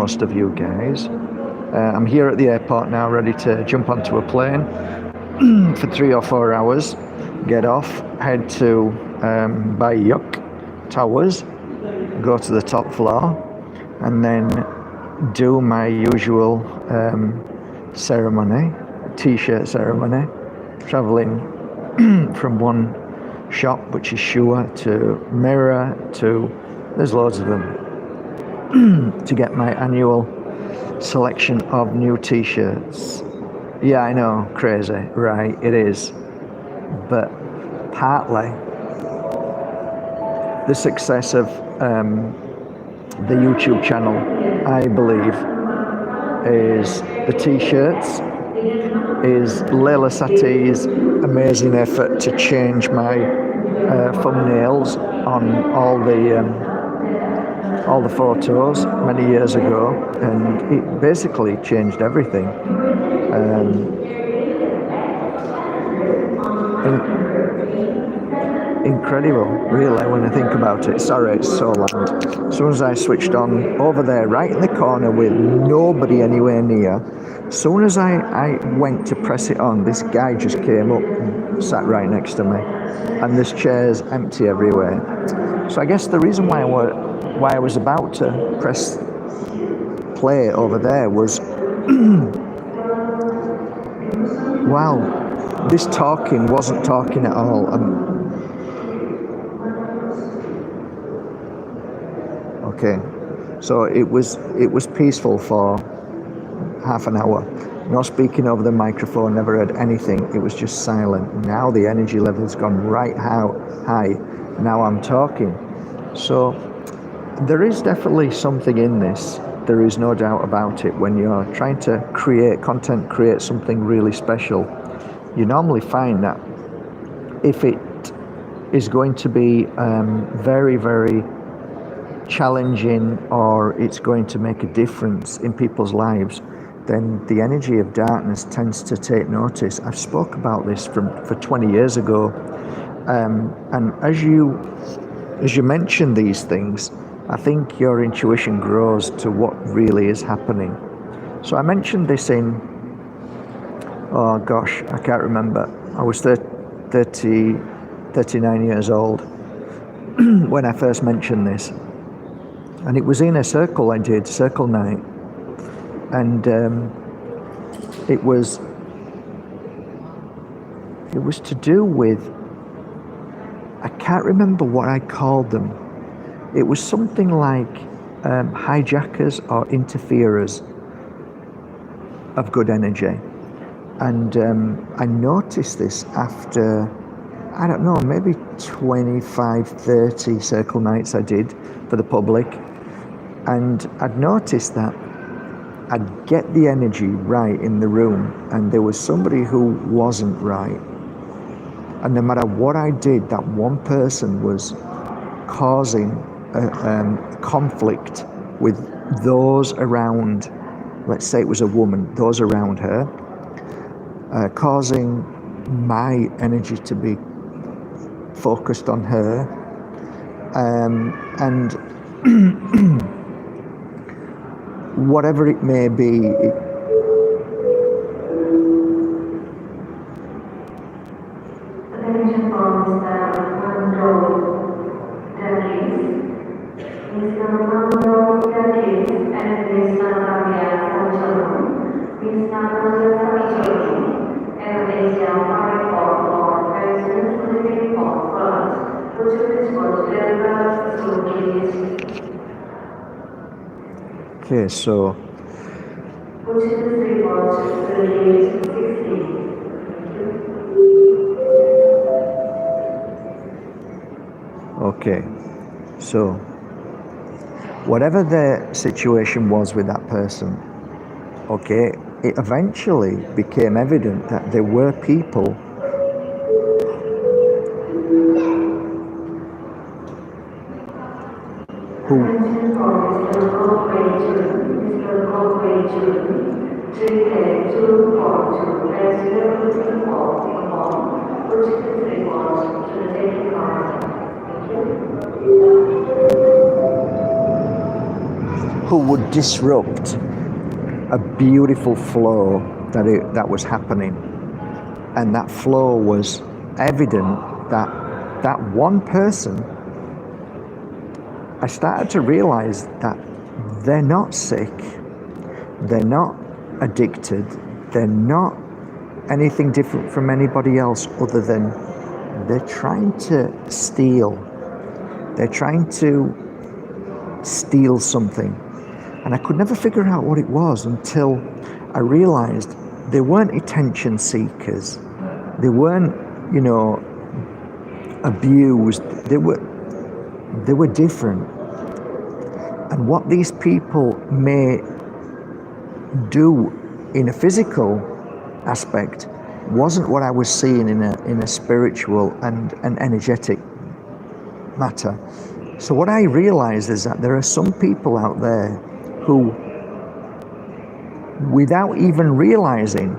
most of you guys. I'm here at the airport now, ready to jump onto a plane for 3 or 4 hours, get off, head to Bajerski Towers, go to the top floor, and then do my usual ceremony, t-shirt ceremony, traveling from one shop, which is Sure, to Mirror, to there's loads of them, to get my annual selection of new t-shirts. Yeah, I know, crazy, right, it is. But partly the success of the YouTube channel, I believe, is the t-shirts, is Layla Sati's amazing effort to change my thumbnails on all the photos many years ago, and it basically changed everything. Incredible, really, when I think about it. Sorry, it's so loud. As soon as I switched on over there, right in the corner with nobody anywhere near, as soon as I went to press it on, this guy just came up and sat right next to me, and there's chairs empty everywhere. So I guess the reason why I was about to press play over there was, wow, this talking wasn't talking at all. Okay, so it was peaceful for half an hour. No speaking over the microphone, never heard anything. It was just silent. Now the energy level's gone right high. Now I'm talking. So there is definitely something in this. There is no doubt about it. When you're trying to create content, create something really special, you normally find that if it is going to be very, very challenging, or it's going to make a difference in people's lives, then the energy of darkness tends to take notice. I've spoke about this for 20 years ago, and as you mention these things, I think your intuition grows to what really is happening. So I mentioned this in, oh gosh, I can't remember. I was 39 years old when I first mentioned this. And it was in a circle I did, circle night. And it was to do with, I can't remember what I called them. It was something like hijackers or interferers of good energy. And I noticed this after, I don't know, maybe 25, 30 circle nights I did for the public. And I'd noticed that I'd get the energy right in the room, and there was somebody who wasn't right. And no matter what I did, that one person was causing a conflict with those around, let's say it was a woman, those around her, causing my energy to be focused on her, and whatever it may be, okay, so whatever the situation was with that person, okay, it eventually became evident that there were people who who would disrupt a beautiful flow that was happening. And that flow was evident that one person, I started to realize that they're not sick, they're not addicted, they're not anything different from anybody else other than they're trying to steal. They're trying to steal something. And I could never figure out what it was until I realized they weren't attention seekers. They weren't, abused. They were different. And what these people may do in a physical aspect wasn't what I was seeing in a spiritual and an energetic matter. So what I realized is that there are some people out there who, without even realizing,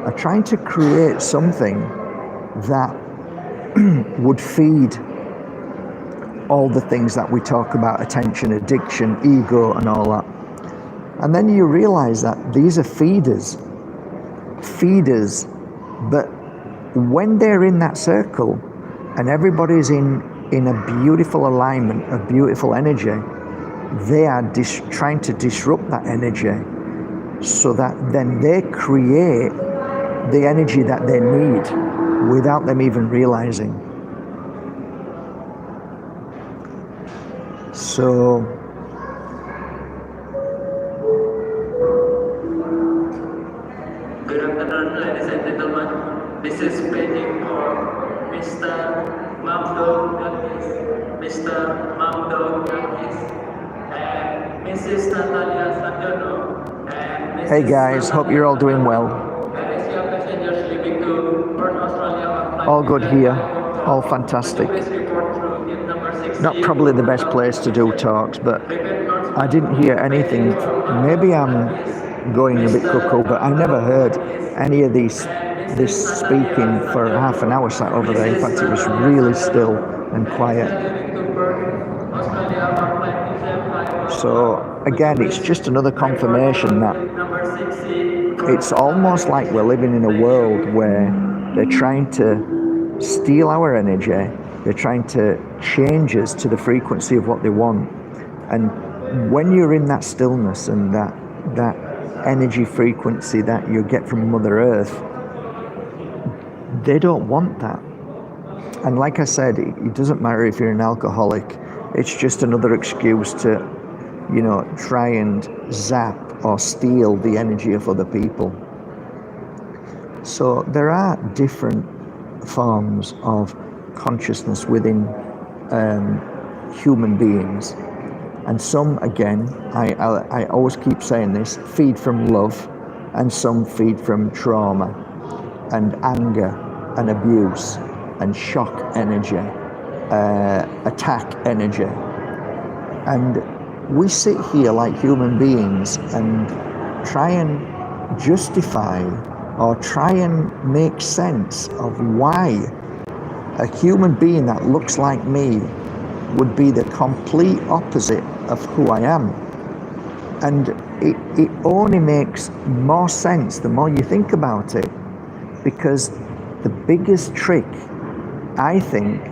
are trying to create something that would feed all the things that we talk about: attention, addiction, ego, and all that. And then you realize that these are feeders, but when they're in that circle and everybody's in a beautiful alignment of beautiful energy, they are trying to disrupt that energy so that then they create the energy that they need without them even realizing. So good afternoon, ladies and gentlemen. This is paging for Mr. Mamdo Gatis, Mr. Mamdo Gatis, and Mrs. Natalia Sanjono, and Mrs. hey guys, hope you're all doing well. Passengers leaving to Perth, Australia. All good here, all fantastic. Not probably the best place to do talks, but I didn't hear anything. Maybe I'm going a bit cuckoo, but I never heard any of this speaking for half an hour sat over there. In fact, it was really still and quiet. So again, it's just another confirmation that it's almost like we're living in a world where they're trying to steal our energy. They're trying to change us to the frequency of what they want. And when you're in that stillness and that energy frequency that you get from Mother Earth, they don't want that. And like I said, it doesn't matter if you're an alcoholic. It's just another excuse to, try and zap or steal the energy of other people. So there are different forms of consciousness within human beings, and some, again, I always keep saying this, feed from love, and some feed from trauma and anger and abuse and shock energy, attack energy. And we sit here like human beings and try and justify or try and make sense of why a human being that looks like me would be the complete opposite of who I am. And it only makes more sense the more you think about it, because the biggest trick I think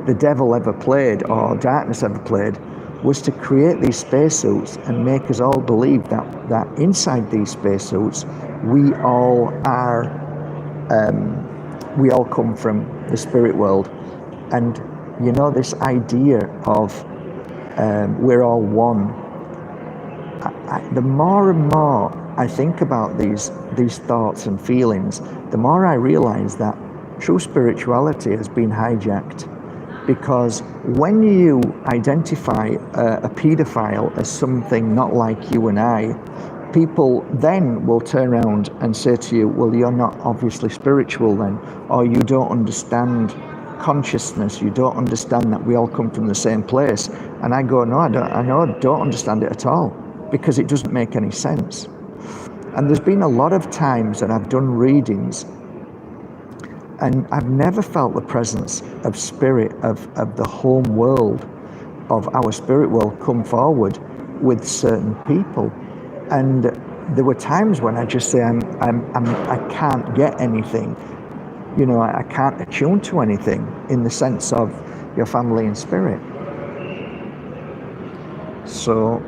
the devil ever played, or darkness ever played, was to create these spacesuits and make us all believe that inside these spacesuits we all are we all come from the spirit world. And this idea of we're all one, the more and more I think about these thoughts and feelings, the more I realize that true spirituality has been hijacked. Because when you identify a paedophile as something not like you and I, people then will turn around and say to you, well, you're not obviously spiritual then, or you don't understand consciousness, you don't understand that we all come from the same place. And I go, no, I don't understand it at all, because it doesn't make any sense. And there's been a lot of times that I've done readings and I've never felt the presence of spirit, of the home world, of our spirit world come forward with certain people. And there were times when I just say, I can't get anything. You know, I can't attune to anything in the sense of your family and spirit. So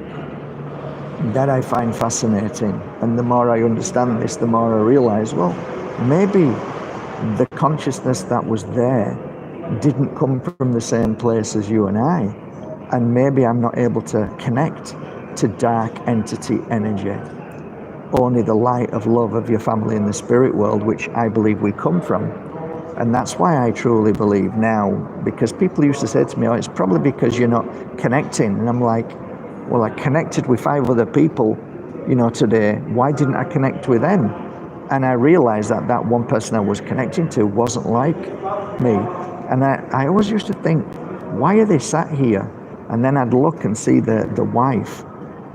that I find fascinating. And the more I understand this, the more I realize, well, maybe the consciousness that was there didn't come from the same place as you and I. And maybe I'm not able to connect to dark entity energy. Only the light of love of your family in the spirit world, which I believe we come from. And that's why I truly believe now, because people used to say to me, oh, it's probably because you're not connecting. And I'm like, well, I connected with 5 other people, you know, today. Why didn't I connect with them? And I realized that that one person I was connecting to wasn't like me. And I always used to think, why are they sat here? And then I'd look and see the wife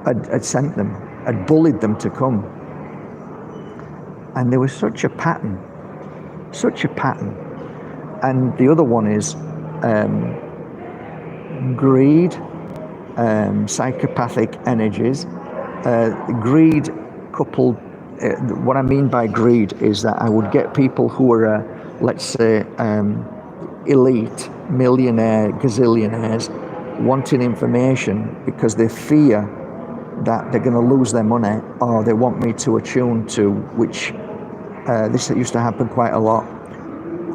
had sent them, had bullied them to come. And there was such a pattern. And the other one is greed, psychopathic energies. Greed coupled, what I mean by greed is that I would get people who are, let's say, elite, millionaire, gazillionaires, wanting information because they fear that they're going to lose their money, or they want me to attune to, which this used to happen quite a lot.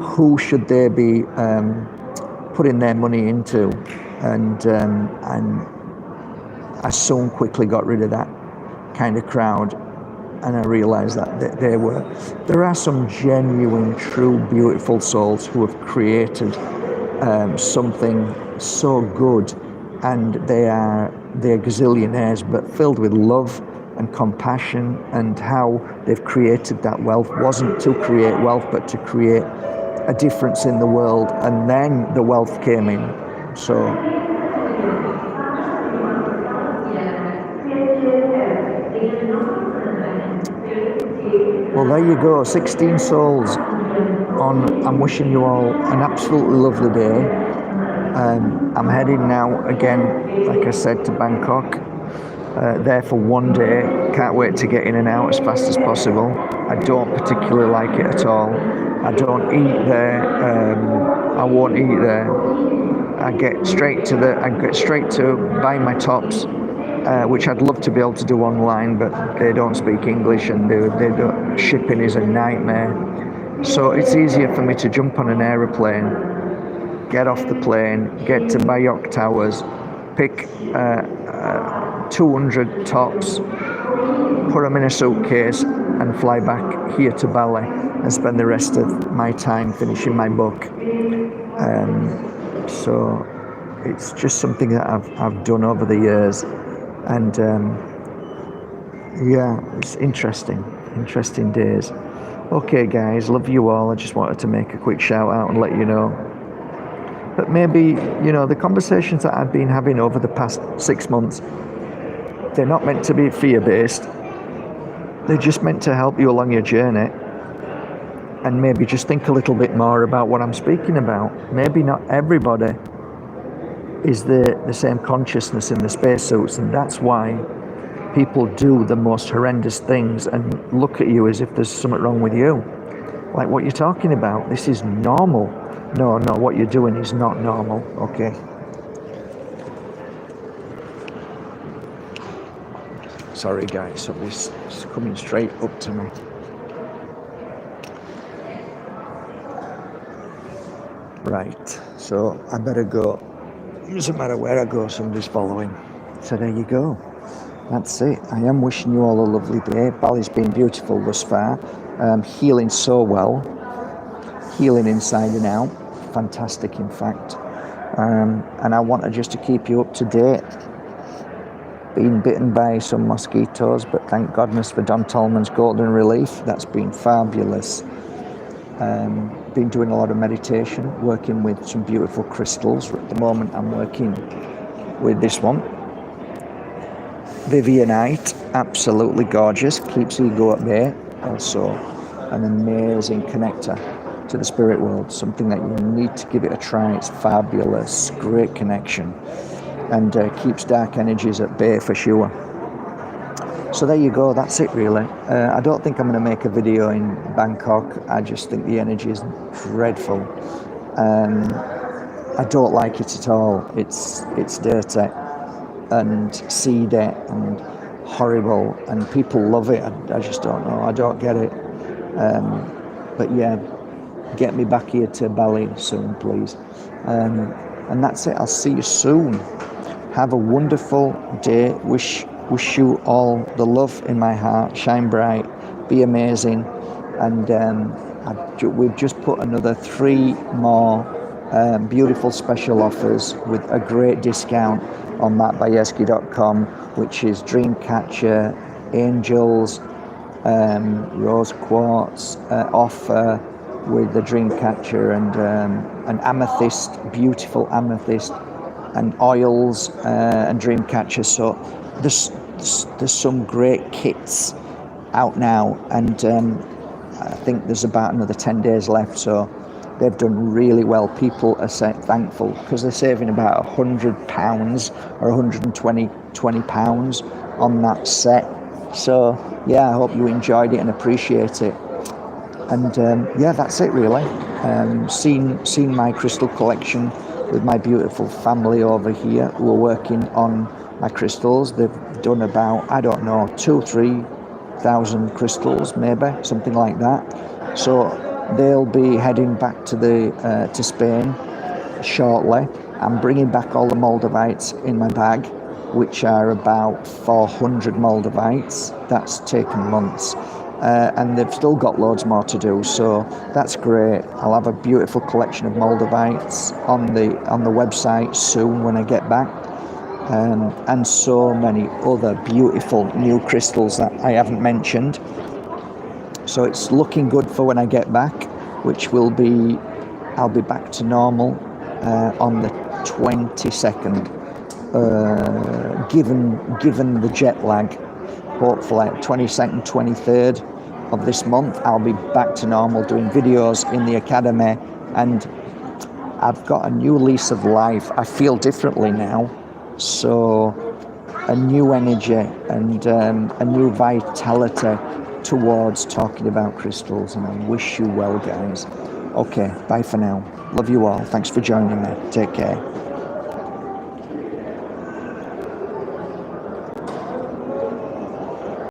Who should they be putting their money into? And I soon quickly got rid of that kind of crowd, and I realized that there are some genuine, true, beautiful souls who have created something so good, and they're gazillionaires, but filled with love and compassion, and how they've created that wealth wasn't to create wealth, but to create a difference in the world, and then the wealth came in. So well, there you go, 16 souls on. I'm wishing you all an absolutely lovely day. I'm heading now again, like I said, to Bangkok. There for one day. Can't wait to get in and out as fast as possible. I don't particularly like it at all. I don't eat there. I won't eat there. I get straight to buy my tops, which I'd love to be able to do online, but they don't speak English, and shipping is a nightmare. So it's easier for me to jump on an aeroplane, get off the plane, get to Bayok Towers, pick 200 tops, put them in a suitcase, and fly back here to Bali and spend the rest of my time finishing my book. So it's just something that I've done over the years, and yeah, it's interesting days. Okay guys, love you all. I just wanted to make a quick shout out and let you know. But maybe, you know, the conversations that I've been having over the past 6 months, they're not meant to be fear-based. They're just meant to help you along your journey, and maybe just think a little bit more about what I'm speaking about. Maybe not everybody is the same consciousness in the spacesuits, and that's why people do the most horrendous things and look at you as if there's something wrong with you. Like what you're talking about, this is normal. No, what you're doing is not normal, okay? Sorry guys, somebody's coming straight up to me. Right, so I better go. It doesn't matter where I go, somebody's following. So there you go. That's it. I am wishing you all a lovely day. Bali's been beautiful thus far. Healing so well. Healing inside and out. Fantastic, in fact. And I wanted just to keep you up to date. Been bitten by some mosquitoes, but thank goodness for Don Tolman's Golden Relief. That's been fabulous. Been doing a lot of meditation, working with some beautiful crystals. At the moment I'm working with this one, Vivianite, absolutely gorgeous, keeps ego at bay. Also an amazing connector to the spirit world, something that you need to give it a try. It's fabulous, great connection. and keeps dark energies at bay for sure. So there you go, that's it really. I don't think I'm going to make a video in Bangkok. I just think the energy is dreadful. I don't like it at all. It's dirty and seedy and horrible, and people love it. I just don't know. I don't get it. But yeah, get me back here to Bali soon, please. And that's it. I'll see you soon. Have a wonderful day. Wish you all the love in my heart. Shine bright. Be amazing. And we've just put another 3 more beautiful special offers with a great discount on Bajerski.com, which is Dreamcatcher, Angels, Rose Quartz offer with the Dreamcatcher, and an amethyst, beautiful amethyst, and oils and Dreamcatcher. So there's some great kits out now, and I think there's about another 10 days left. So they've done really well. People are thankful because they're saving about £100 or £120 on that set. So yeah, I hope you enjoyed it and appreciate it. And yeah, that's it really. Seen my crystal collection with my beautiful family over here who are working on my crystals. They've done about, I don't know, 2,000 or 3,000 crystals, maybe something like that. So they'll be heading back to Spain shortly. I'm bringing back all the moldavites in my bag, which are about 400 moldavites. That's taken months. And they've still got loads more to do, so that's great. I'll have a beautiful collection of moldavites on the website soon when I get back, and so many other beautiful new crystals that I haven't mentioned. So it's looking good for when I get back, which will be, I'll be back to normal on the 22nd, given the jet lag. Hopefully 22nd, 23rd of this month, I'll be back to normal doing videos in the academy, and I've got a new lease of life. I feel differently now, so a new energy and a new vitality towards talking about crystals, and I wish you well, guys. Okay, bye for now. Love you all. Thanks for joining me. Take care.